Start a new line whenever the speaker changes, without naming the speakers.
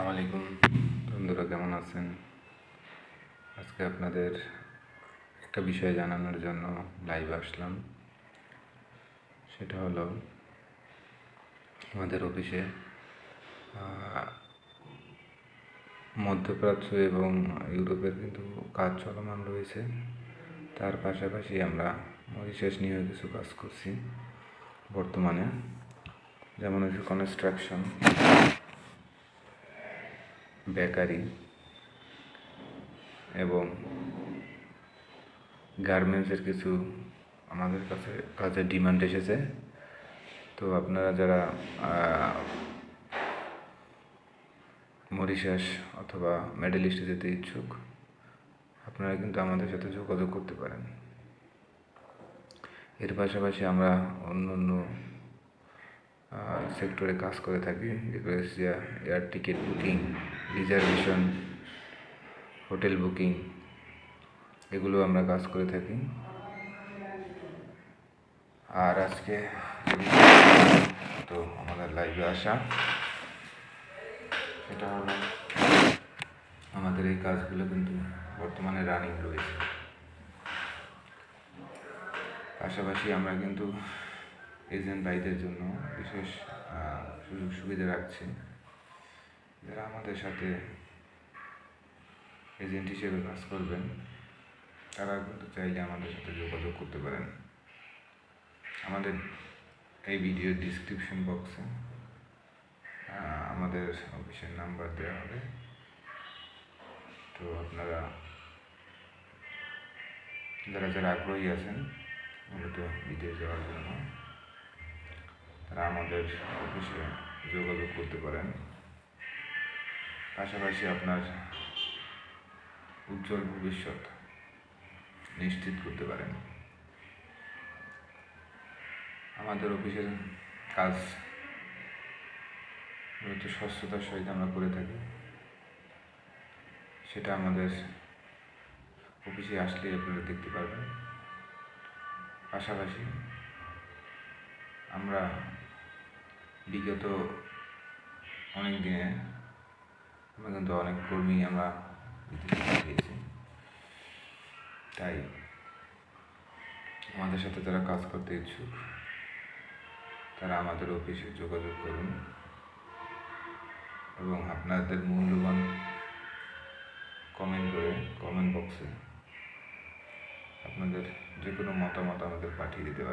আসসালামু আলাইকুম বন্ধুরা, কেমন আছেন? আজকে আপনাদের একটা বিষয় জানানোর জন্য লাইভ আসলাম। সেটা হলো, আমাদের অফিসে মধ্যপ্রাচ্য এবং ইউরোপের কিন্তু কাজ চলমান রয়েছে। তার পাশাপাশি আমরা মরিশাস নিয়েও কিছু কাজ করছি বর্তমানে, যেমন হচ্ছে কনস্ট্রাকশন, বেকারি এবং গার্মেন্টসের কিছু আমাদের কাছে কাজের ডিমান্ড এসেছে। তো আপনারা যারা মরিশাস অথবা মিডল ইস্টে যেতে ইচ্ছুক, আপনারা কিন্তু আমাদের সাথে যোগাযোগ করতে পারেন। এর পাশাপাশি আমরা অন্য অন্য সেক্টরে কাজ করে থাকি, যেগুলো হচ্ছে air ticket booking, reservation, hotel booking, এগুলো আমরা কাজ করে থাকি। আর আজকে তো আমাদের লাইভে আসা, সেটা হলো আমাদের এই কাজগুলো কিন্তু বর্তমানে রানিং রয়েছে। পাশাপাশি আমরা কিন্তু এজেন্ট ভাইদের জন্য বিশেষ সুযোগ সুবিধা রাখছি। যারা আমাদের সাথে এজেন্ট হিসেবে কাজ করবেন, তারা কিন্তু চাইলে আমাদের সাথে যোগাযোগ করতে পারেন। আমাদের এই ভিডিওর ডিসক্রিপশন বক্সে আমাদের অফিসের নাম্বার দেওয়া হবে। তো আপনারা যারা যারা আগ্রহী আছেন মূলত বিদেশ যাওয়ার জন্য, তারা আমাদের অফিসে যোগাযোগ করতে পারেন। পাশাপাশি আপনার উজ্জ্বল ভবিষ্যৎ নিশ্চিত করতে পারেন। আমাদের অফিসের কাজ মূলত স্বচ্ছতার সহিত আমরা করে থাকি। সেটা আমাদের অফিসে আসলে আপনারা দেখতে পারবেন। পাশাপাশি আমরা বিগত অনেক দিনে আমরা কিন্তু অনেক কর্মী আমরা বিদেশে পাঠিয়েছি। তাই আমাদের সাথে যারা কাজ করতে ইচ্ছুক, তারা আমাদের অফিসে যোগাযোগ করুন এবং আপনাদের মূল্যবান কমেন্ট করে কমেন্ট বক্সে আপনাদের যে কোনো মতামত আমাদের পাঠিয়ে দিতে পারেন।